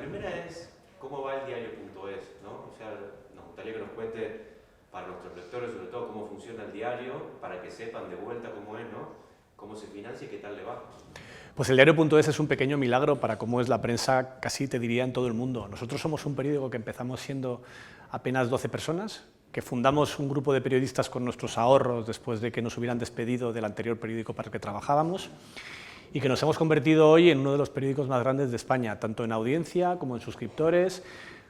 primera es, ¿cómo va el diario.es? ¿No? O sea, nos gustaría que nos cuente para nuestros lectores, sobre todo, cómo funciona el diario, para que sepan de vuelta cómo es, ¿no? Cómo se financia y qué tal le va. Pues el diario.es es un pequeño milagro para cómo es la prensa, casi te diría, en todo el mundo. Nosotros somos un periódico que empezamos siendo apenas 12 personas, que fundamos un grupo de periodistas con nuestros ahorros después de que nos hubieran despedido del anterior periódico para el que trabajábamos, y que nos hemos convertido hoy en uno de los periódicos más grandes de España, tanto en audiencia como en suscriptores,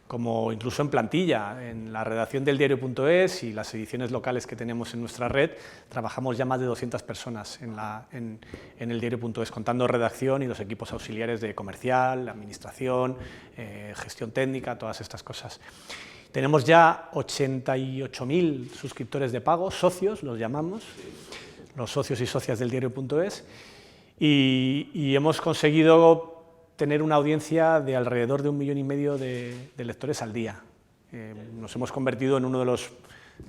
como incluso en plantilla. En la redacción del diario.es y las ediciones locales que tenemos en nuestra red, trabajamos ya más de 200 personas en el diario.es, contando redacción y los equipos auxiliares de comercial, administración, gestión técnica, todas estas cosas. Tenemos ya 88.000 suscriptores de pago, socios los llamamos, los socios y socias del diario.es, y hemos conseguido tener una audiencia de alrededor de 1,5 millones de lectores al día. Nos hemos convertido en uno de los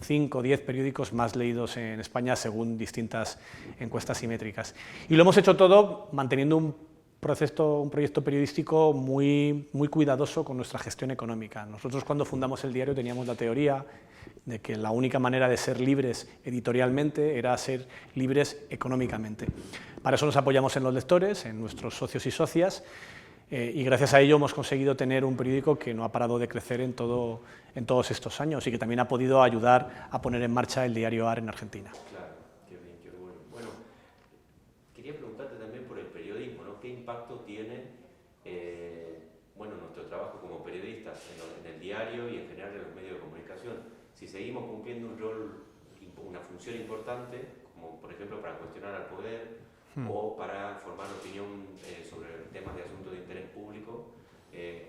5 o 10 periódicos más leídos en España según distintas encuestas simétricas. Y lo hemos hecho todo manteniendo un proyecto periodístico muy cuidadoso con nuestra gestión económica. Nosotros, cuando fundamos el diario, teníamos la teoría de que la única manera de ser libres editorialmente era ser libres económicamente. Para eso nos apoyamos en los lectores, en nuestros socios y socias, y gracias a ello hemos conseguido tener un periódico que no ha parado de crecer en todos estos años y que también ha podido ayudar a poner en marcha el diario AR en Argentina. Claro, qué bien, qué bueno. Bueno, quería preguntarte también por el periodismo, ¿no? ¿Qué impacto tiene nuestro trabajo como periodistas en el diario y en general en los medios de comunicación? Si seguimos cumpliendo un rol, una función importante, como por ejemplo para cuestionar al poder, o para formar opinión sobre temas de asuntos de interés público,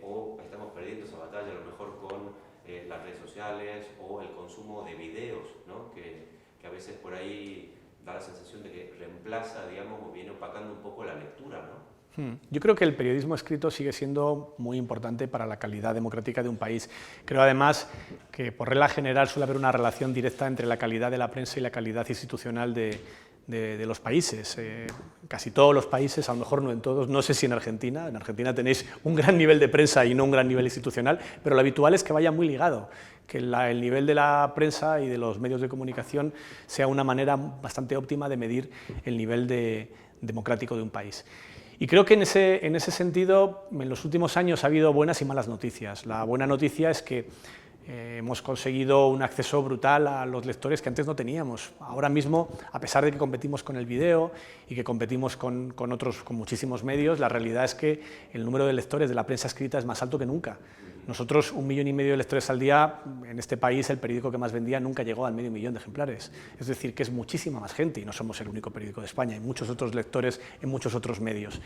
o estamos perdiendo esa batalla a lo mejor con las redes sociales o el consumo de videos, ¿no? que a veces por ahí da la sensación de que reemplaza, digamos, o viene opacando un poco la lectura, ¿no? Yo creo que el periodismo escrito sigue siendo muy importante para la calidad democrática de un país. Creo además que por regla general suele haber una relación directa entre la calidad de la prensa y la calidad institucional de los países. Casi todos los países, a lo mejor no en todos, no sé si en Argentina tenéis un gran nivel de prensa y no un gran nivel institucional, pero lo habitual es que vaya muy ligado, que el nivel de la prensa y de los medios de comunicación sea una manera bastante óptima de medir el nivel democrático de un país. Y creo que en ese sentido, en los últimos años ha habido buenas y malas noticias. La buena noticia es que hemos conseguido un acceso brutal a los lectores que antes no teníamos. Ahora mismo, a pesar de que competimos con el vídeo y que competimos con muchísimos medios, la realidad es que el número de lectores de la prensa escrita es más alto que nunca. Nosotros, 1,5 millones de lectores al día, en este país el periódico que más vendía nunca llegó al 500.000 de ejemplares. Es decir, que es muchísima más gente y no somos el único periódico de España, hay muchos otros lectores en muchos otros medios.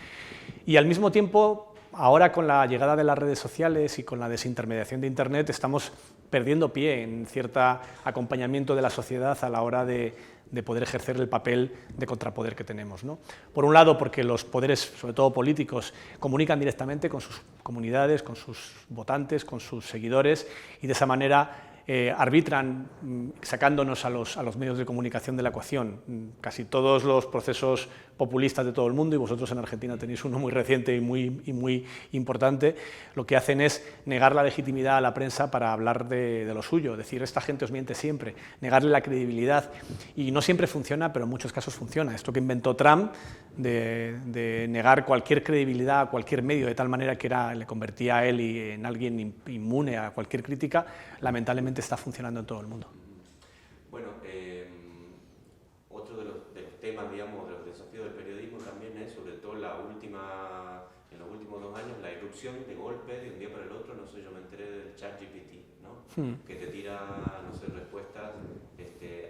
Y al mismo tiempo, ahora con la llegada de las redes sociales y con la desintermediación de Internet, estamos perdiendo pie en cierto acompañamiento de la sociedad a la hora de poder ejercer el papel de contrapoder que tenemos, ¿no? Por un lado, porque los poderes, sobre todo políticos, comunican directamente con sus comunidades, con sus votantes, con sus seguidores, y de esa manera arbitran sacándonos a los medios de comunicación de la ecuación. Casi todos los procesos populistas de todo el mundo, y vosotros en Argentina tenéis uno muy reciente y muy importante, lo que hacen es negar la legitimidad a la prensa para hablar de lo suyo, decir, esta gente os miente siempre, negarle la credibilidad, y no siempre funciona, pero en muchos casos funciona. Esto que inventó Trump de negar cualquier credibilidad a cualquier medio, de tal manera que le convertía a él en alguien inmune a cualquier crítica, lamentablemente está funcionando en todo el mundo. Bueno, otro de los temas, digamos, de los desafíos del periodismo también es, sobre todo en los últimos 2 años, la irrupción de golpe de un día para el otro. No sé, yo me enteré del ChatGPT, ¿no? Que te tira, no sé, respuestas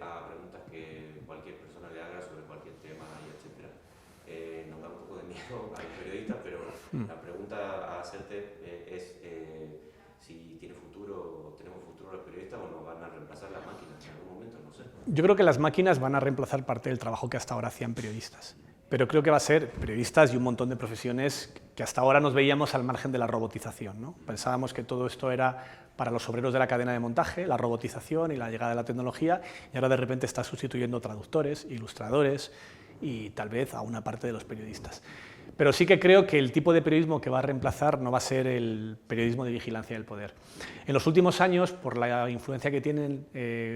a preguntas que cualquier persona le haga sobre cualquier tema, y etcétera. Nos da un poco de miedo a los periodistas, pero la pregunta a hacerte es si tenemos futuro los periodistas, o nos van a reemplazar las máquinas en algún momento, no sé. Yo creo que las máquinas van a reemplazar parte del trabajo que hasta ahora hacían periodistas, pero creo que va a ser periodistas y un montón de profesiones que hasta ahora nos veíamos al margen de la robotización, ¿no? Pensábamos que todo esto era para los obreros de la cadena de montaje, la robotización y la llegada de la tecnología, y ahora de repente está sustituyendo traductores, ilustradores y tal vez a una parte de los periodistas. Pero sí que creo que el tipo de periodismo que va a reemplazar no va a ser el periodismo de vigilancia del poder. En los últimos años, por la influencia que tienen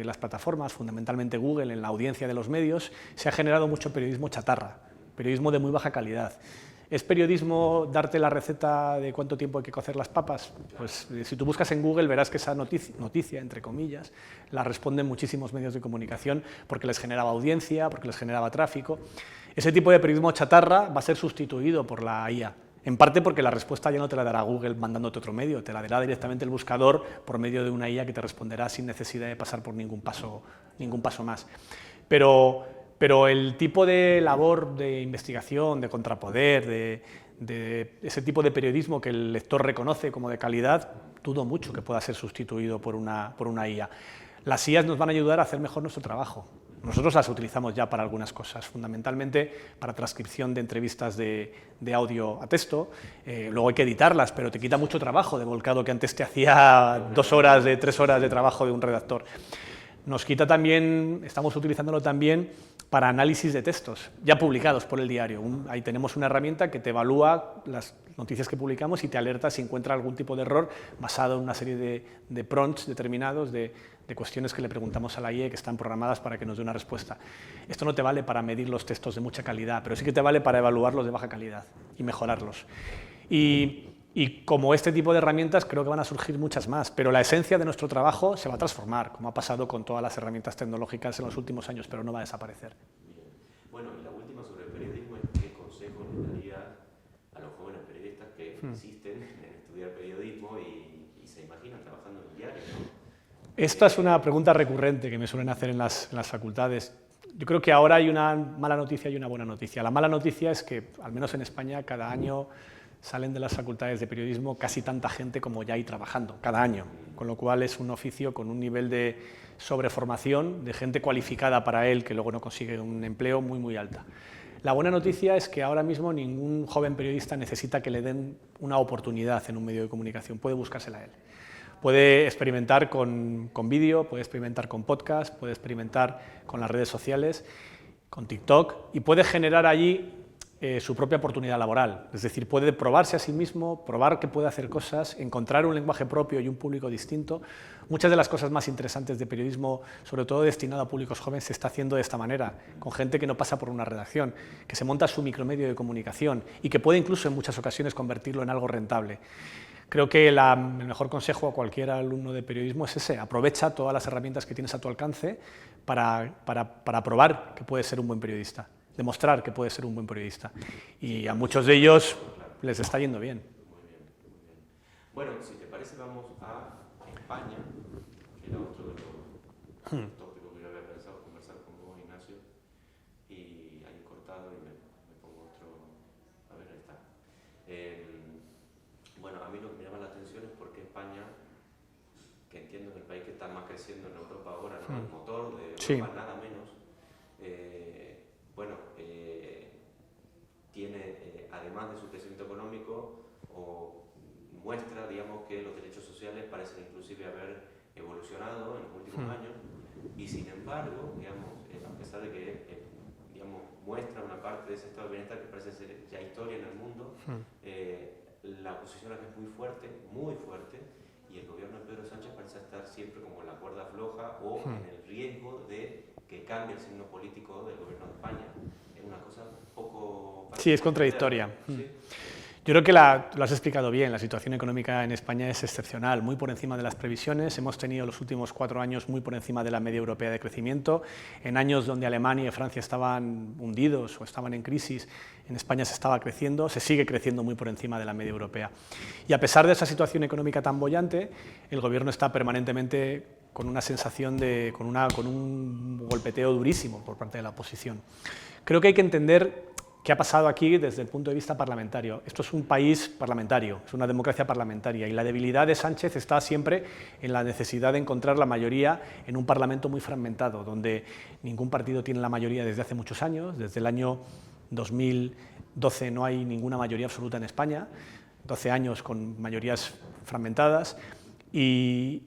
las plataformas, fundamentalmente Google, en la audiencia de los medios, se ha generado mucho periodismo chatarra, periodismo de muy baja calidad. ¿Es periodismo darte la receta de cuánto tiempo hay que cocer las papas? Pues si tú buscas en Google verás que esa noticia, entre comillas, la responden muchísimos medios de comunicación porque les generaba audiencia, porque les generaba tráfico. Ese tipo de periodismo chatarra va a ser sustituido por la IA, en parte porque la respuesta ya no te la dará Google mandándote otro medio, te la dará directamente el buscador por medio de una IA que te responderá sin necesidad de pasar por ningún paso más. Pero el tipo de labor de investigación, de contrapoder, de ese tipo de periodismo que el lector reconoce como de calidad, dudo mucho que pueda ser sustituido por una IA. Las IAs nos van a ayudar a hacer mejor nuestro trabajo. Nosotros las utilizamos ya para algunas cosas, fundamentalmente para transcripción de entrevistas de audio a texto. Luego hay que editarlas, pero te quita mucho trabajo de volcado que antes te hacía 2 horas, 3 horas de trabajo de un redactor. Nos quita también, estamos utilizándolo también para análisis de textos, ya publicados por el diario. Ahí tenemos una herramienta que te evalúa las noticias que publicamos y te alerta si encuentra algún tipo de error basado en una serie de prompts determinados, de cuestiones que le preguntamos a la IA que están programadas para que nos dé una respuesta. Esto no te vale para medir los textos de mucha calidad, pero sí que te vale para evaluarlos de baja calidad y mejorarlos. Y como este tipo de herramientas creo que van a surgir muchas más, pero la esencia de nuestro trabajo se va a transformar, como ha pasado con todas las herramientas tecnológicas en los últimos años, pero no va a desaparecer. Bien. Bueno, y la última sobre el periodismo es qué consejos le daría a los jóvenes periodistas que insisten en estudiar periodismo y se imaginan trabajando en un diario, ¿no? Esta es una pregunta recurrente que me suelen hacer en las facultades. Yo creo que ahora hay una mala noticia y una buena noticia. La mala noticia es que, al menos en España, cada año salen de las facultades de periodismo casi tanta gente como ya hay trabajando, cada año, con lo cual es un oficio con un nivel de sobreformación, de gente cualificada para él que luego no consigue un empleo muy, muy alta. La buena noticia es que ahora mismo ningún joven periodista necesita que le den una oportunidad en un medio de comunicación, puede buscársela él. Puede experimentar con vídeo, puede experimentar con podcast, puede experimentar con las redes sociales, con TikTok, y puede generar allí su propia oportunidad laboral. Es decir, puede probarse a sí mismo, probar que puede hacer cosas, encontrar un lenguaje propio y un público distinto. Muchas de las cosas más interesantes de periodismo, sobre todo destinado a públicos jóvenes, se está haciendo de esta manera, con gente que no pasa por una redacción, que se monta su micromedio de comunicación y que puede incluso en muchas ocasiones convertirlo en algo rentable. Creo que el mejor consejo a cualquier alumno de periodismo es ese: aprovecha todas las herramientas que tienes a tu alcance para probar que puedes ser un buen periodista, demostrar que puedes ser un buen periodista. Y a muchos de ellos les está yendo bien. Muy bien, muy bien. Bueno, si te parece vamos a España, que era otro de los tópicos que yo había pensado conversar con vos, Ignacio, y hay un cortado y me pongo otro. A ver, ahí está. Bueno, a mí lo que me llama la atención es porque España, que entiendo es el país que está más creciendo en Europa ahora, ¿no? El motor de Europa, Sí. nada menos. Tiene, además de su crecimiento económico, muestra, digamos, que los derechos sociales parecen inclusive haber evolucionado en los últimos años, y sin embargo, digamos, a pesar de que digamos, muestra una parte de ese estado de bienestar que parece ser ya historia en el mundo, la oposición es muy fuerte, y el gobierno de Pedro Sánchez parece estar siempre como en la cuerda floja o en el riesgo de que cambie el signo político del gobierno de España. Es una cosa un poco... Sí, es contradictoria. ¿Sí? Yo creo que lo has explicado bien. La situación económica en España es excepcional, muy por encima de las previsiones. Hemos tenido los últimos 4 años muy por encima de la media europea de crecimiento. En años donde Alemania y Francia estaban hundidos o estaban en crisis, en España se estaba creciendo, se sigue creciendo muy por encima de la media europea. Y a pesar de esa situación económica tan boyante, el gobierno está permanentemente con una sensación con un golpeteo durísimo por parte de la oposición. Creo que hay que entender qué ha pasado aquí desde el punto de vista parlamentario. Esto es un país parlamentario, es una democracia parlamentaria, y la debilidad de Sánchez está siempre en la necesidad de encontrar la mayoría en un parlamento muy fragmentado, donde ningún partido tiene la mayoría desde hace muchos años. Desde el año 2012 no hay ninguna mayoría absoluta en España, 12 años con mayorías fragmentadas, y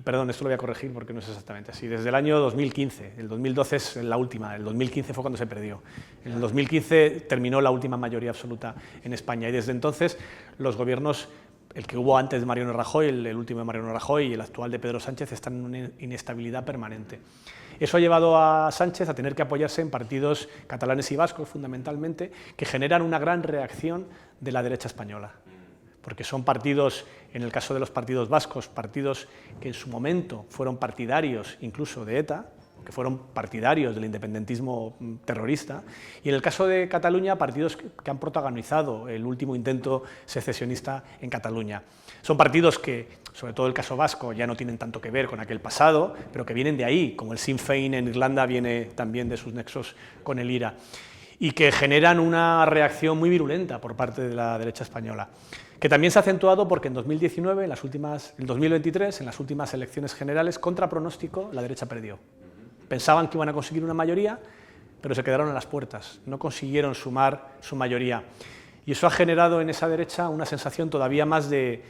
perdón, esto lo voy a corregir porque no es exactamente así, desde el año 2015, el 2012 es la última, el 2015 fue cuando se perdió. En el 2015 terminó la última mayoría absoluta en España y desde entonces los gobiernos, el que hubo antes de Mariano Rajoy, el último de Mariano Rajoy y el actual de Pedro Sánchez, están en una inestabilidad permanente. Eso ha llevado a Sánchez a tener que apoyarse en partidos catalanes y vascos, fundamentalmente, que generan una gran reacción de la derecha española. Porque son partidos, en el caso de los partidos vascos, partidos que en su momento fueron partidarios incluso de ETA, que fueron partidarios del independentismo terrorista, y en el caso de Cataluña, partidos que han protagonizado el último intento secesionista en Cataluña. Son partidos que, sobre todo el caso vasco, ya no tienen tanto que ver con aquel pasado, pero que vienen de ahí, como el Sinn Féin en Irlanda viene también de sus nexos con el IRA, y que generan una reacción muy virulenta por parte de la derecha española, que también se ha acentuado porque en 2019, en el 2023, en las últimas elecciones generales, contra pronóstico, la derecha perdió. Pensaban que iban a conseguir una mayoría, pero se quedaron a las puertas, no consiguieron sumar su mayoría. Y eso ha generado en esa derecha una sensación todavía más de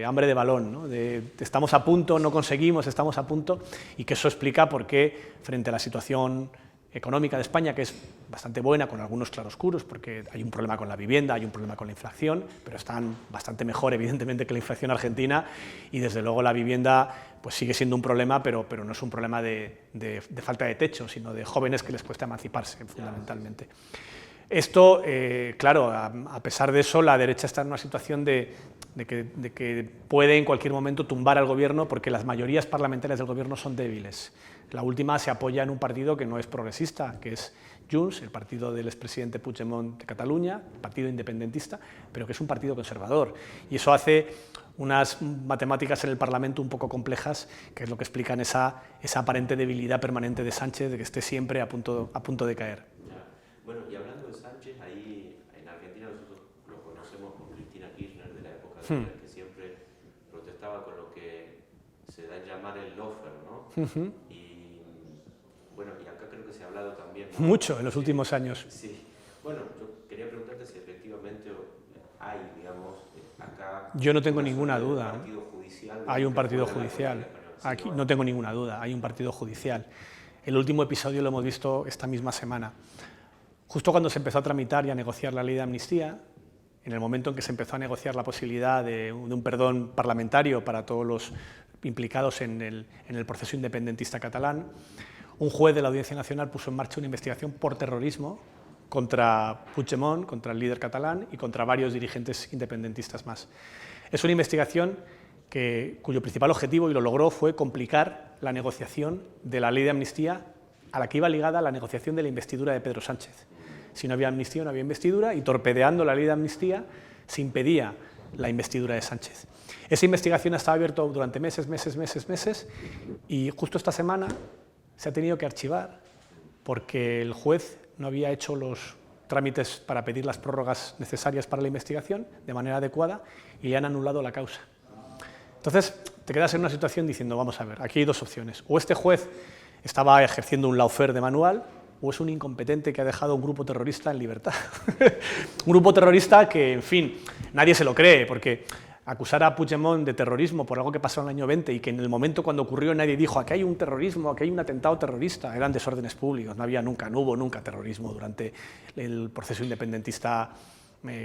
hambre de balón, ¿no? De estamos a punto, no conseguimos, estamos a punto, y que eso explica por qué, frente a la situación económica de España, que es bastante buena, con algunos claroscuros, porque hay un problema con la vivienda, hay un problema con la inflación, pero están bastante mejor, evidentemente, que la inflación argentina, y desde luego la vivienda pues sigue siendo un problema, pero no es un problema de falta de techo, sino de jóvenes que les cuesta emanciparse, fundamentalmente. Esto, claro, a pesar de eso, la derecha está en una situación de que puede en cualquier momento tumbar al gobierno, porque las mayorías parlamentarias del gobierno son débiles. La última se apoya en un partido que no es progresista, que es Junts, el partido del expresidente Puigdemont de Cataluña, partido independentista, pero que es un partido conservador. Y eso hace unas matemáticas en el Parlamento un poco complejas, que es lo que explican esa aparente debilidad permanente de Sánchez, de que esté siempre a punto de caer. Bueno, y hablando de Sánchez, ahí en Argentina nosotros lo conocemos con Cristina Kirchner de la época de que siempre protestaba con lo que se da a llamar el lawfare, ¿no? Bueno, y acá creo que se ha hablado también, ¿no? Mucho en los últimos años. Sí. Bueno, yo quería preguntarte si efectivamente hay, digamos, acá... Yo no tengo ninguna duda. Un partido judicial, hay un partido judicial. Aquí no tengo ninguna duda, hay un partido judicial. El último episodio lo hemos visto esta misma semana. Justo cuando se empezó a tramitar y a negociar la ley de amnistía, en el momento en que se empezó a negociar la posibilidad de un perdón parlamentario para todos los implicados en el proceso independentista catalán, un juez de la Audiencia Nacional puso en marcha una investigación por terrorismo contra Puigdemont, contra el líder catalán y contra varios dirigentes independentistas más. Es una investigación cuyo principal objetivo, y lo logró, fue complicar la negociación de la ley de amnistía a la que iba ligada la negociación de la investidura de Pedro Sánchez. Si no había amnistía, no había investidura, y torpedeando la ley de amnistía se impedía la investidura de Sánchez. Esa investigación ha estado abierta durante meses, y justo esta semana se ha tenido que archivar porque el juez no había hecho los trámites para pedir las prórrogas necesarias para la investigación de manera adecuada y le han anulado la causa. Entonces, te quedas en una situación diciendo, vamos a ver, aquí hay dos opciones. O este juez estaba ejerciendo un lawfare de manual, o es un incompetente que ha dejado a un grupo terrorista en libertad. Un grupo terrorista que, en fin, nadie se lo cree, porque acusar a Puigdemont de terrorismo por algo que pasó en el año 20 y que en el momento cuando ocurrió nadie dijo aquí hay un terrorismo, aquí hay un atentado terrorista, eran desórdenes públicos, no hubo nunca terrorismo durante el proceso independentista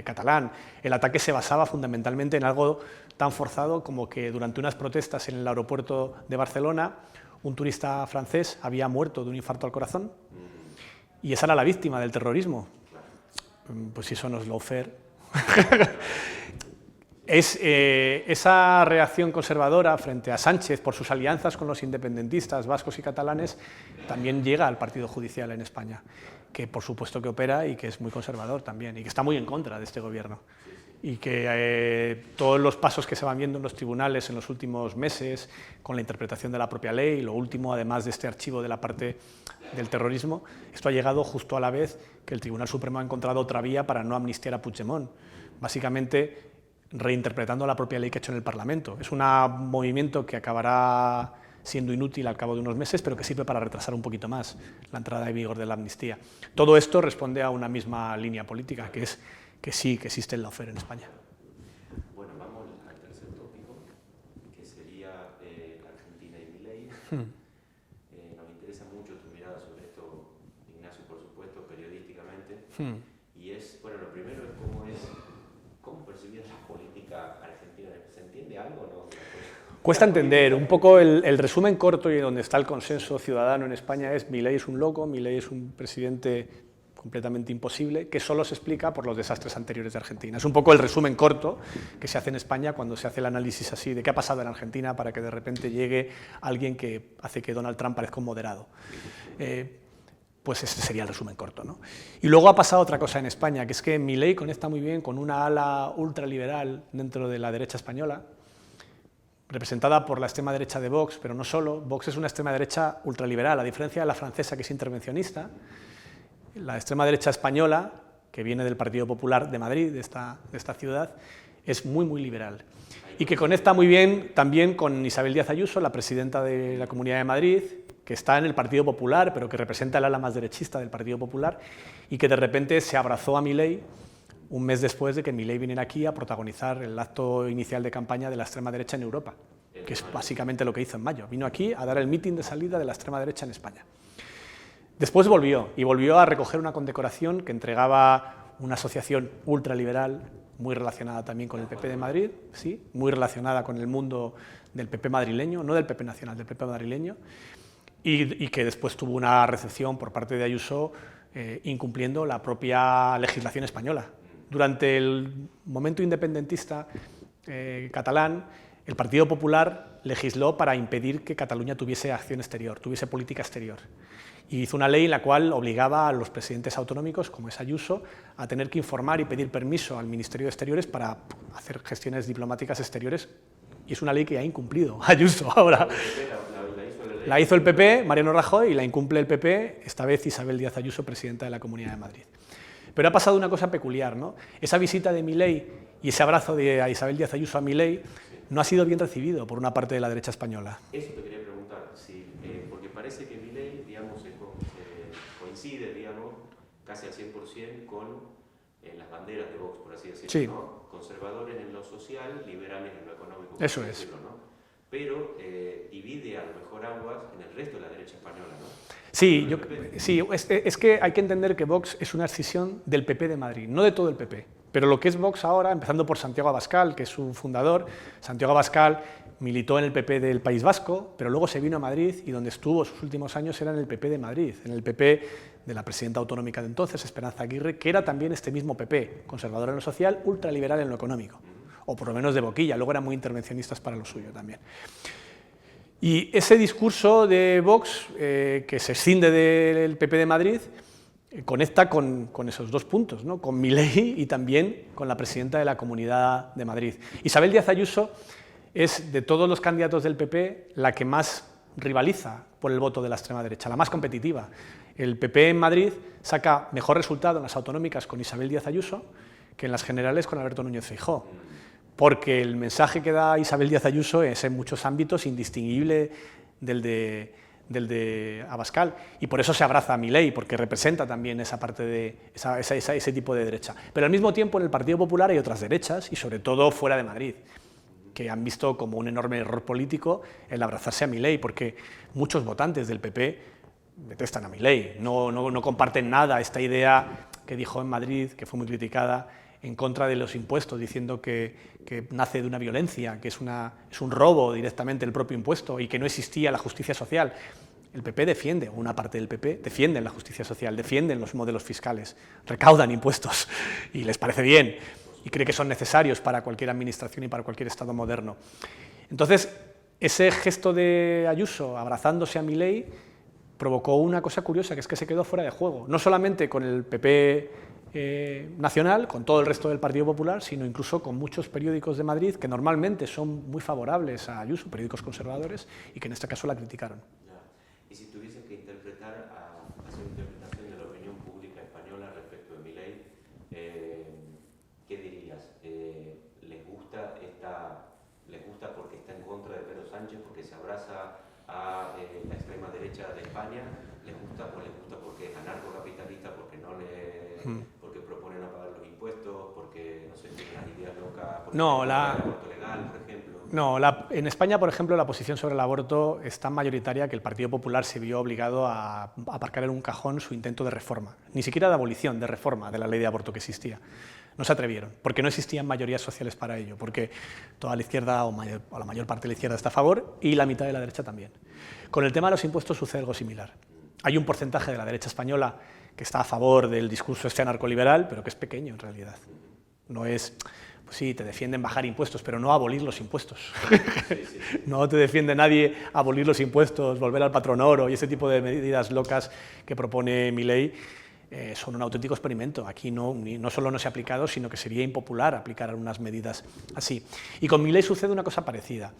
catalán. El ataque se basaba fundamentalmente en algo tan forzado como que durante unas protestas en el aeropuerto de Barcelona un turista francés había muerto de un infarto al corazón y esa era la víctima del terrorismo. Pues si eso no es lawfare. Esa reacción conservadora frente a Sánchez por sus alianzas con los independentistas vascos y catalanes también llega al partido judicial en España, que por supuesto que opera y que es muy conservador también y que está muy en contra de este gobierno. Y que todos los pasos que se van viendo en los tribunales en los últimos meses, con la interpretación de la propia ley, lo último, además de este archivo de la parte del terrorismo, esto ha llegado justo a la vez que el Tribunal Supremo ha encontrado otra vía para no amnistiar a Puigdemont, básicamente reinterpretando la propia ley que ha hecho en el Parlamento. Es un movimiento que acabará siendo inútil al cabo de unos meses, pero que sirve para retrasar un poquito más la entrada en vigor de la amnistía. Todo esto responde a una misma línea política, que es que sí, que existe el lawfare en España. Bueno, vamos al tercer tópico, que sería algo o no? Cuesta entender. Un poco el resumen corto y donde está el consenso ciudadano en España es: Milei es un loco, Milei es un presidente completamente imposible, que solo se explica por los desastres anteriores de Argentina. Es un poco el resumen corto que se hace en España cuando se hace el análisis así de qué ha pasado en Argentina para que de repente llegue alguien que hace que Donald Trump parezca un moderado. Pues ese sería el resumen corto, ¿no? Y luego ha pasado otra cosa en España, que es que Milei conecta muy bien con una ala ultraliberal dentro de la derecha española, representada por la extrema derecha de Vox, pero no solo. Vox es una extrema derecha ultraliberal, a diferencia de la francesa, que es intervencionista. La extrema derecha española, que viene del Partido Popular de Madrid, de esta ciudad, es muy, muy liberal. Y que conecta muy bien también con Isabel Díaz Ayuso, la presidenta de la Comunidad de Madrid, que está en el Partido Popular, pero que representa el ala más derechista del Partido Popular, y que de repente se abrazó a Milei un mes después de que Milei viniera aquí a protagonizar el acto inicial de campaña de la extrema derecha en Europa, que es básicamente lo que hizo en mayo. Vino aquí a dar el mitin de salida de la extrema derecha en España. Después volvió a recoger una condecoración que entregaba una asociación ultraliberal, muy relacionada también con el PP de Madrid, sí, muy relacionada con el mundo del PP madrileño, no del PP nacional, del PP madrileño, y que después tuvo una recepción por parte de Ayuso incumpliendo la propia legislación española. Durante el momento independentista catalán, el Partido Popular legisló para impedir que Cataluña tuviese acción exterior, tuviese política exterior. Y hizo una ley en la cual obligaba a los presidentes autonómicos, como es Ayuso, a tener que informar y pedir permiso al Ministerio de Exteriores para hacer gestiones diplomáticas exteriores. Y es una ley que ha incumplido Ayuso ahora. La hizo el PP, Mariano Rajoy, y la incumple el PP, esta vez Isabel Díaz Ayuso, presidenta de la Comunidad de Madrid. Pero ha pasado una cosa peculiar, ¿no? Esa visita de Milei y ese abrazo de Isabel Díaz Ayuso a Milei no ha sido bien recibido por una parte de la derecha española. Eso te quería preguntar, sí, porque parece que Milei, digamos, coincide, digamos, casi al 100% con las banderas de Vox, por así decirlo, sí, ¿no? Conservadores en lo social, liberales en lo económico. Eso es. Decirlo, ¿no? Pero divide a lo mejor aguas en el resto de la derecha española, ¿no? Sí, es que hay que entender que Vox es una escisión del PP de Madrid, no de todo el PP. Pero lo que es Vox ahora, empezando por Santiago Abascal, que es su fundador, Santiago Abascal militó en el PP del País Vasco, pero luego se vino a Madrid y donde estuvo sus últimos años era en el PP de Madrid, en el PP de la presidenta autonómica de entonces, Esperanza Aguirre, que era también este mismo PP, conservador en lo social, ultraliberal en lo económico, o por lo menos de boquilla, luego eran muy intervencionistas para lo suyo también. Y ese discurso de Vox, que se escinde del PP de Madrid, conecta con esos dos puntos, ¿no? Con Milei y también con la presidenta de la Comunidad de Madrid. Isabel Díaz Ayuso es, de todos los candidatos del PP, la que más rivaliza por el voto de la extrema derecha, la más competitiva. El PP en Madrid saca mejor resultado en las autonómicas con Isabel Díaz Ayuso que en las generales con Alberto Núñez Feijóo, porque el mensaje que da Isabel Díaz Ayuso es en muchos ámbitos indistinguible del de Abascal, y por eso se abraza a Milei, porque representa también esa parte de ese tipo de derecha. Pero al mismo tiempo en el Partido Popular hay otras derechas, y sobre todo fuera de Madrid, que han visto como un enorme error político el abrazarse a Milei, porque muchos votantes del PP detestan a Milei, no comparten nada esta idea que dijo en Madrid, que fue muy criticada, en contra de los impuestos, diciendo que nace de una violencia, que es un robo directamente el propio impuesto y que no existía la justicia social. El PP defiende, o una parte del PP, defienden la justicia social, defienden los modelos fiscales, recaudan impuestos y les parece bien y cree que son necesarios para cualquier administración y para cualquier Estado moderno. Entonces, ese gesto de Ayuso abrazándose a Milei provocó una cosa curiosa, que es que se quedó fuera de juego, no solamente con el PP nacional, con todo el resto del Partido Popular, sino incluso con muchos periódicos de Madrid que normalmente son muy favorables a Ayuso, periódicos conservadores, y que en este caso la criticaron. Ya. Y si tuviesen que interpretar, hacer una interpretación de la opinión pública española respecto de Milei, ¿qué dirías? ¿Les gusta porque está en contra de Pedro Sánchez, porque se abraza a la extrema derecha de España? ¿Les gusta o les gusta porque es anarcocapitalista, porque no porque propone no pagar los impuestos, porque no sé, tiene las ideas locas, porque no, el aborto legal, por ejemplo? No, en España, por ejemplo, la posición sobre el aborto es tan mayoritaria que el Partido Popular se vio obligado a aparcar en un cajón su intento de reforma, ni siquiera de abolición, de reforma de la ley de aborto que existía. No se atrevieron, porque no existían mayorías sociales para ello, porque toda la izquierda, o la mayor parte de la izquierda está a favor, y la mitad de la derecha también. Con el tema de los impuestos sucede algo similar. Hay un porcentaje de la derecha española que está a favor del discurso este anarcoliberal, pero que es pequeño en realidad. No es, pues sí, te defienden bajar impuestos, pero no abolir los impuestos. No te defiende nadie abolir los impuestos, volver al patrón oro y ese tipo de medidas locas que propone Milei. Son un auténtico experimento. Aquí no solo no se ha aplicado, sino que sería impopular aplicar algunas medidas así. Y con Milei sucede una cosa parecida.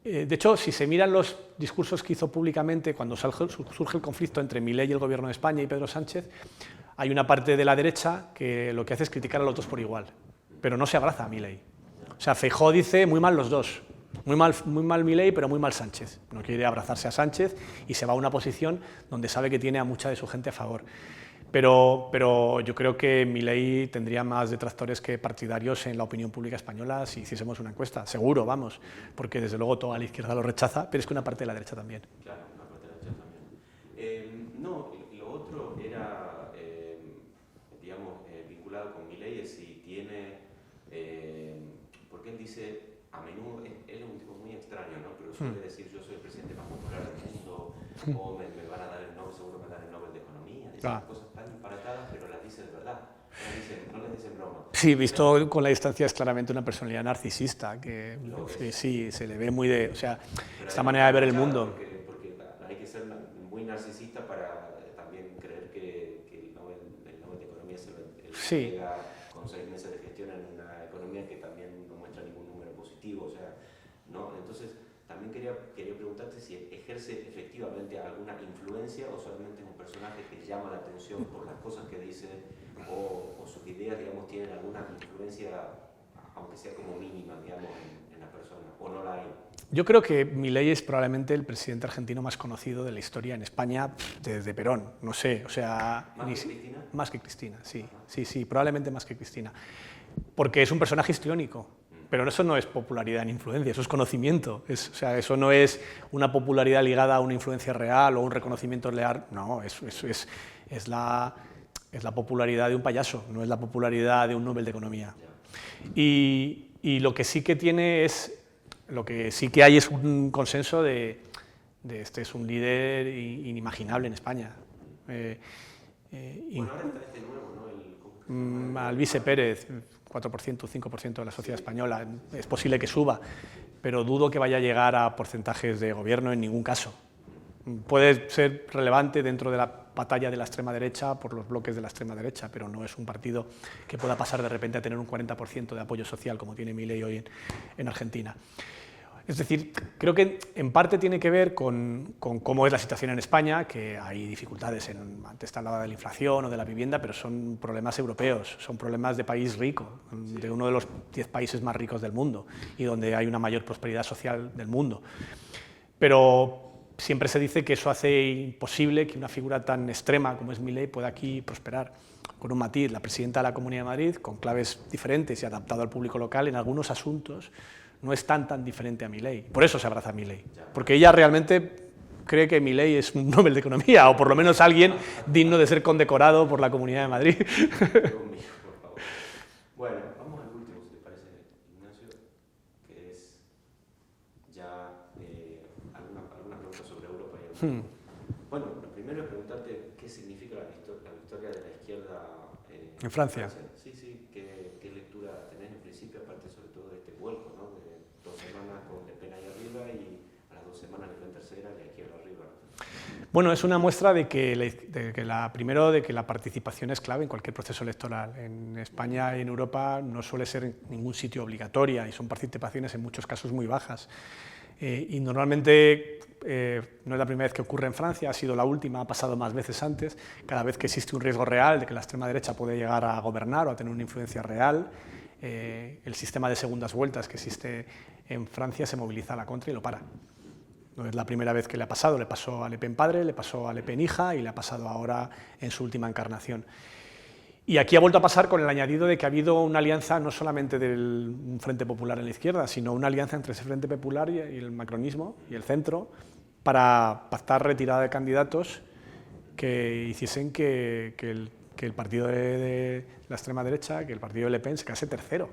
De hecho, si se miran los discursos que hizo públicamente cuando surge el conflicto entre Milei y el Gobierno de España y Pedro Sánchez, hay una parte de la derecha que lo que hace es criticar a los dos por igual, pero no se abraza a Milei. O sea, Feijóo dice muy mal los dos. Muy mal Milei, pero muy mal Sánchez. No quiere abrazarse a Sánchez y se va a una posición donde sabe que tiene a mucha de su gente a favor. Pero yo creo que Milei tendría más detractores que partidarios en la opinión pública española si hiciésemos una encuesta. Seguro, vamos, porque desde luego toda la izquierda lo rechaza, pero es que una parte de la derecha también. Claro, una parte de la derecha también. No, lo otro era, digamos, vinculado con Milei, es si tiene, porque él dice, a menudo, él es un tipo muy extraño, ¿no? Pero suele decir, yo soy el presidente más popular del mundo, o me van a dar el Nobel, seguro me dan el Nobel de Economía, esas cosas tan disparatadas, pero las dice de verdad, no las dice en broma. Sí, visto con la distancia es claramente una personalidad narcisista, que sí, se le ve muy de, o sea, pero esta manera de ver el mundo. Porque hay que ser muy narcisista para también creer que el Nobel de Economía se lo llega con 6 meses de gestión en una economía que también no muestra ningún número positivo, o sea, ¿no? Entonces, también quería preguntarte si ejerce efectivamente alguna influencia o solamente es un personaje que llama la atención por las cosas que dice o sus ideas, digamos, tienen alguna influencia, aunque sea como mínima, digamos, en la persona, o no la hay. Yo creo que Milei es probablemente el presidente argentino más conocido de la historia en España desde Perón, no sé, o sea... ¿Más que Cristina? Más que Cristina, sí, sí, probablemente más que Cristina, porque es un personaje histriónico. Pero eso no es popularidad ni influencia, eso es conocimiento. O sea, eso no es una popularidad ligada a una influencia real o un reconocimiento real. No, es la popularidad de un payaso, no es la popularidad de un Nobel de Economía. Y lo que sí que tiene es, lo que sí que hay es un consenso de este es un líder inimaginable en España. Bueno, ahora está este nuevo, ¿no? Alvise Pérez, 4% o 5% de la sociedad española, es posible que suba, pero dudo que vaya a llegar a porcentajes de gobierno en ningún caso. Puede ser relevante dentro de la batalla de la extrema derecha por los bloques de la extrema derecha, pero no es un partido que pueda pasar de repente a tener un 40% de apoyo social como tiene Milei hoy en Argentina. Es decir, creo que en parte tiene que ver con cómo es la situación en España, que hay dificultades, antes te hablaba de la inflación o de la vivienda, pero son problemas europeos, son problemas de país rico, de uno de los 10 países más ricos del mundo y donde hay una mayor prosperidad social del mundo. Pero siempre se dice que eso hace imposible que una figura tan extrema como es Milei pueda aquí prosperar. Con un matiz, la presidenta de la Comunidad de Madrid, con claves diferentes y adaptado al público local, en algunos asuntos no es tan diferente a Milei. Por eso se abraza a Milei, porque ella realmente cree que Milei es un Nobel de Economía, o por lo menos alguien digno de ser condecorado por la Comunidad de Madrid. Bueno, vamos al último, si te parece, Ignacio, que es ya algunas preguntas sobre Europa y el mundo. Bueno, lo primero es preguntarte qué significa la victoria de la izquierda en Francia. Sí, ¿qué lectura tenés en principio, aparte sobre todo de este vuelco, ¿no? De 2 semanas con Le Pen ahí arriba y a las 2 semanas Le Pen tercera y la izquierda arriba. Bueno, es una muestra de que la participación es clave en cualquier proceso electoral. En España y en Europa no suele ser en ningún sitio obligatoria y son participaciones en muchos casos muy bajas. Y normalmente no es la primera vez que ocurre en Francia, ha sido la última, ha pasado más veces antes. Cada vez que existe un riesgo real de que la extrema derecha puede llegar a gobernar o a tener una influencia real, el sistema de segundas vueltas que existe en Francia se moviliza a la contra y lo para. No es la primera vez que le ha pasado, le pasó a Le Pen padre, le pasó a Le Pen hija y le ha pasado ahora en su última encarnación. Y aquí ha vuelto a pasar con el añadido de que ha habido una alianza no solamente del Frente Popular en la izquierda, sino una alianza entre ese Frente Popular y el macronismo y el centro para pactar retirada de candidatos que hiciesen que que el partido de la extrema derecha, que el partido de Le Pen se quedase tercero.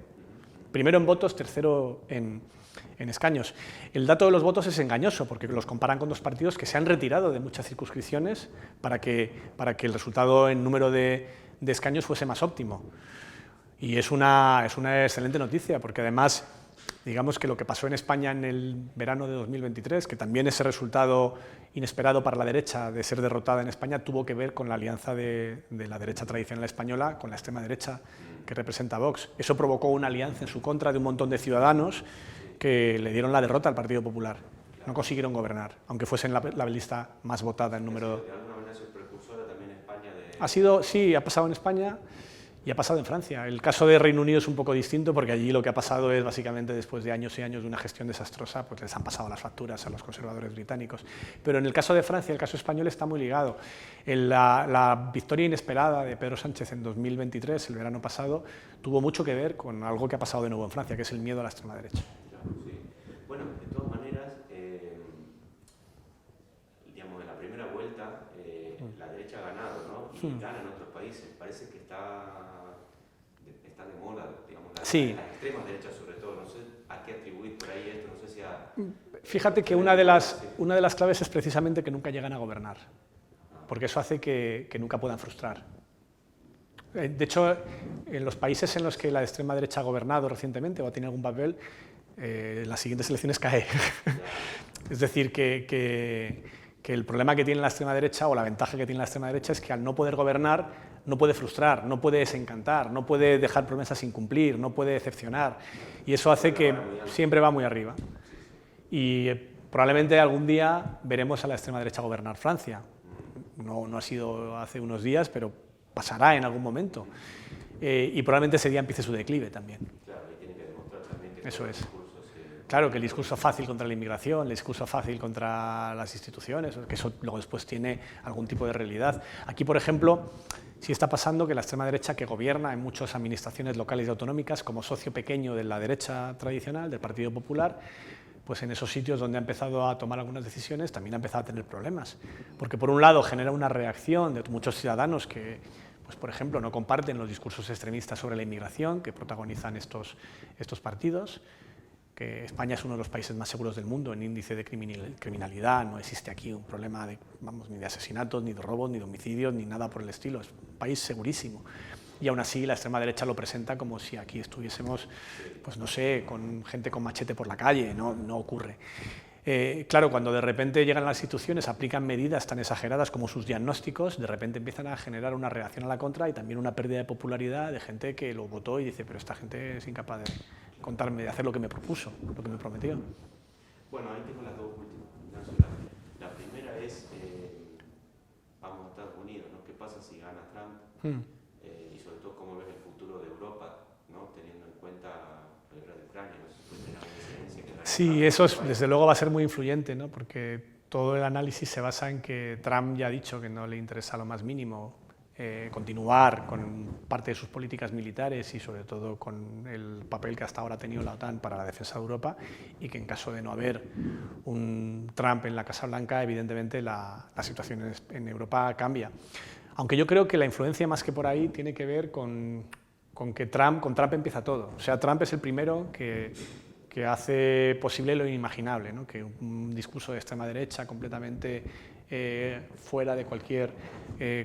Primero en votos, tercero en escaños. El dato de los votos es engañoso porque los comparan con dos partidos que se han retirado de muchas circunscripciones para que el resultado en número de escaños fuese más óptimo. Y es una excelente noticia porque además, digamos que lo que pasó en España en el verano de 2023, que también ese resultado inesperado para la derecha de ser derrotada en España tuvo que ver con la alianza de la derecha tradicional española con la extrema derecha que representa Vox. Eso provocó una alianza en su contra de un montón de ciudadanos que le dieron la derrota al Partido Popular. No consiguieron gobernar, aunque fuesen la lista más votada en número... ¿De alguna manera es precursora también en España? Sí, ha pasado en España y ha pasado en Francia. El caso de Reino Unido es un poco distinto porque allí lo que ha pasado es básicamente después de años y años de una gestión desastrosa, pues les han pasado las facturas a los conservadores británicos. Pero en el caso de Francia, el caso español está muy ligado. La victoria inesperada de Pedro Sánchez en 2023, el verano pasado, tuvo mucho que ver con algo que ha pasado de nuevo en Francia, que es el miedo a la extrema derecha. Sí. Bueno, de todas maneras, digamos, en la primera vuelta la derecha ha ganado, ¿no? Y gana en otros países. Parece que está de moda, digamos, las extremas derechas sobre todo. No sé a qué atribuir por ahí esto, no sé si a... Fíjate que una de las claves es precisamente que nunca llegan a gobernar, porque eso hace que nunca puedan frustrar. De hecho, en los países en los que la extrema derecha ha gobernado recientemente o ha tenido algún papel, las siguientes elecciones cae. Es decir, que el problema que tiene la extrema derecha o la ventaja que tiene la extrema derecha es que al no poder gobernar no puede frustrar, no puede desencantar, no puede dejar promesas sin cumplir, no puede decepcionar y eso hace que siempre va muy arriba. Y probablemente algún día veremos a la extrema derecha gobernar Francia. No ha sido hace unos días, pero pasará en algún momento. Y probablemente ese día empiece su declive también. Claro, y tiene que demostrar también que eso es. Claro, que el discurso fácil contra la inmigración, el discurso fácil contra las instituciones, que eso luego después tiene algún tipo de realidad. Aquí, por ejemplo, sí está pasando que la extrema derecha, que gobierna en muchas administraciones locales y autonómicas como socio pequeño de la derecha tradicional, del Partido Popular, pues en esos sitios donde ha empezado a tomar algunas decisiones también ha empezado a tener problemas. Porque por un lado genera una reacción de muchos ciudadanos que, pues por ejemplo, no comparten los discursos extremistas sobre la inmigración que protagonizan estos partidos, que España es uno de los países más seguros del mundo en índice de criminalidad, no existe aquí un problema ni de asesinatos, ni de robos, ni de homicidios, ni nada por el estilo, es un país segurísimo. Y aún así la extrema derecha lo presenta como si aquí estuviésemos, pues no sé, con gente con machete por la calle, no ocurre. Claro, cuando de repente llegan a las instituciones, aplican medidas tan exageradas como sus diagnósticos, de repente empiezan a generar una reacción a la contra y también una pérdida de popularidad de gente que lo votó y dice, pero esta gente es incapaz de contarme, de hacer lo que me propuso, lo que me prometió. Bueno, ahí tengo las dos últimas. La primera es, vamos a Estados Unidos, ¿no? ¿Qué pasa si gana Trump? Y sobre todo, ¿cómo ves el futuro de Europa, ¿no? Teniendo en cuenta la guerra de Ucrania? No sé si puede tener alguna incidencia que sí, eso desde luego va a ser muy influyente, ¿no? Porque todo el análisis se basa en que Trump ya ha dicho que no le interesa lo más mínimo continuar con parte de sus políticas militares y sobre todo con el papel que hasta ahora ha tenido la OTAN para la defensa de Europa y que en caso de no haber un Trump en la Casa Blanca, evidentemente la situación en Europa cambia. Aunque yo creo que la influencia más que por ahí tiene que ver con que con Trump empieza todo. O sea, Trump es el primero que hace posible lo inimaginable, ¿no? Que un discurso de extrema derecha completamente fuera de cualquier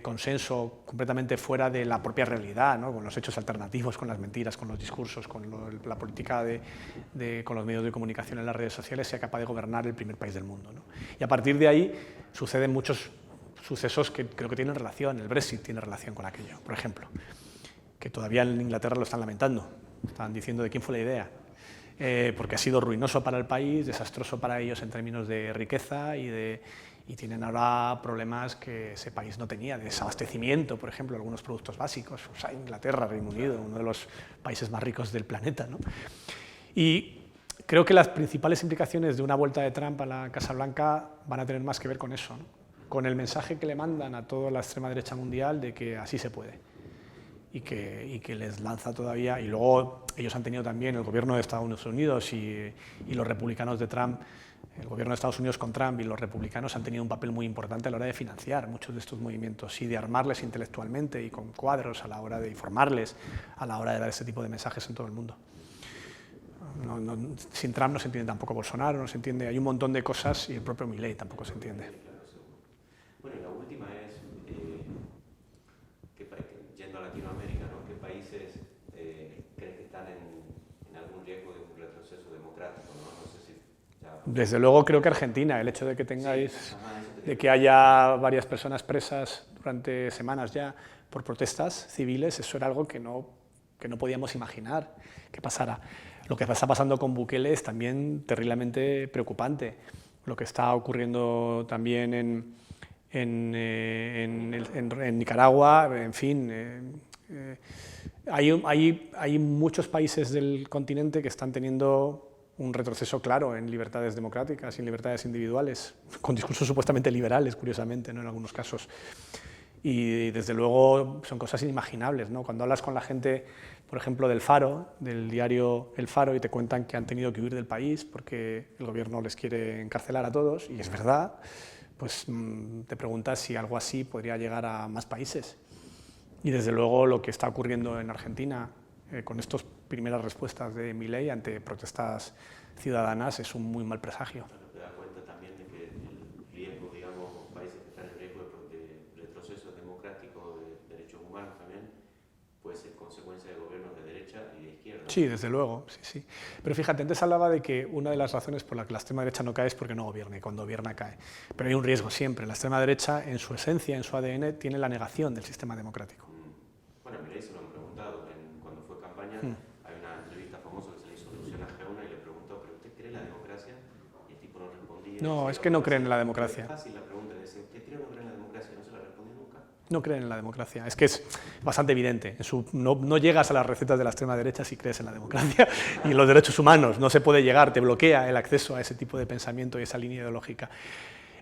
consenso, completamente fuera de la propia realidad, ¿no? Con los hechos alternativos, con las mentiras, con los discursos, con la política con los medios de comunicación en las redes sociales, sea capaz de gobernar el primer país del mundo, ¿no? Y a partir de ahí suceden muchos sucesos que creo que tienen relación. El Brexit tiene relación con aquello, por ejemplo, que todavía en Inglaterra lo están lamentando, están diciendo de quién fue la idea. Porque ha sido ruinoso para el país, desastroso para ellos en términos de riqueza y tienen ahora problemas que ese país no tenía, de desabastecimiento, por ejemplo, algunos productos básicos. O sea, Inglaterra, Reino Unido, uno de los países más ricos del planeta, ¿no? Y creo que las principales implicaciones de una vuelta de Trump a la Casa Blanca van a tener más que ver con eso, ¿no? Con el mensaje que le mandan a toda la extrema derecha mundial de que así se puede. y que les lanza todavía, y luego ellos han tenido también, el gobierno de Estados Unidos y los republicanos de Trump, el gobierno de Estados Unidos con Trump y los republicanos han tenido un papel muy importante a la hora de financiar muchos de estos movimientos y de armarles intelectualmente y con cuadros a la hora de informarles, a la hora de dar este tipo de mensajes en todo el mundo. Sin Trump no se entiende tampoco Bolsonaro, no se entiende, hay un montón de cosas y el propio Milei tampoco se entiende. Bueno, y la última es, yendo a Latinoamérica, ¿no? ¿Qué países crees que están en algún riesgo de un retroceso democrático? No sé si ya... Desde luego creo que Argentina, el hecho de que tengáis, de que haya varias personas presas durante semanas ya por protestas civiles, eso era algo que no podíamos imaginar que pasara. Lo que está pasando con Bukele es también terriblemente preocupante. Lo que está ocurriendo también en Nicaragua, en fin. Hay muchos países del continente que están teniendo un retroceso claro en libertades democráticas y en libertades individuales, con discursos supuestamente liberales, curiosamente, ¿no? En algunos casos. Y desde luego son cosas inimaginables, ¿no? Cuando hablas con la gente, por ejemplo, del Faro, del diario El Faro, y te cuentan que han tenido que huir del país porque el gobierno les quiere encarcelar a todos, y es verdad, pues te preguntas si algo así podría llegar a más países. Y desde luego lo que está ocurriendo en Argentina con estas primeras respuestas de Milei ante protestas ciudadanas es un muy mal presagio. ¿Te das cuenta también de que el riesgo, digamos, países que están en riesgo de retroceso democrático de derechos humanos también puede ser consecuencia de gobiernos de derecha y de izquierda? Sí, desde luego, sí. Pero fíjate, antes hablaba de que una de las razones por la que la extrema derecha no cae es porque no gobierna, y cuando gobierna cae. Pero hay un riesgo siempre. La extrema derecha, en su esencia, en su ADN, tiene la negación del sistema democrático. Bueno, a Milei se lo han preguntado cuando fue campaña. Hay una entrevista famosa que se le hizo a Luciana Geuna y le preguntó, ¿pero usted cree en la democracia? Y el tipo no respondía. No, es que no creen en la democracia. Es fácil la pregunta, dice, ¿usted cree o no cree en la democracia? No se la respondió nunca. No creen en la democracia. Es que es bastante evidente. No llegas a las recetas de la extrema derecha si crees en la democracia y en los derechos humanos. No se puede llegar, te bloquea el acceso a ese tipo de pensamiento y esa línea ideológica.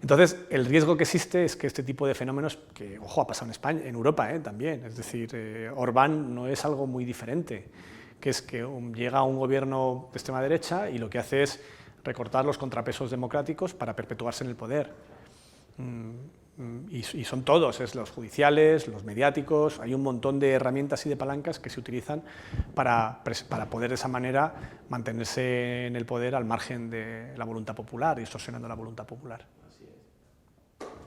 Entonces, el riesgo que existe es que este tipo de fenómenos, que, ojo, ha pasado en España, en Europa también, es decir, Orbán no es algo muy diferente, que es que llega un gobierno de extrema derecha y lo que hace es recortar los contrapesos democráticos para perpetuarse en el poder. Y son todos, es los judiciales, los mediáticos, hay un montón de herramientas y de palancas que se utilizan para poder de esa manera mantenerse en el poder al margen de la voluntad popular, distorsionando la voluntad popular.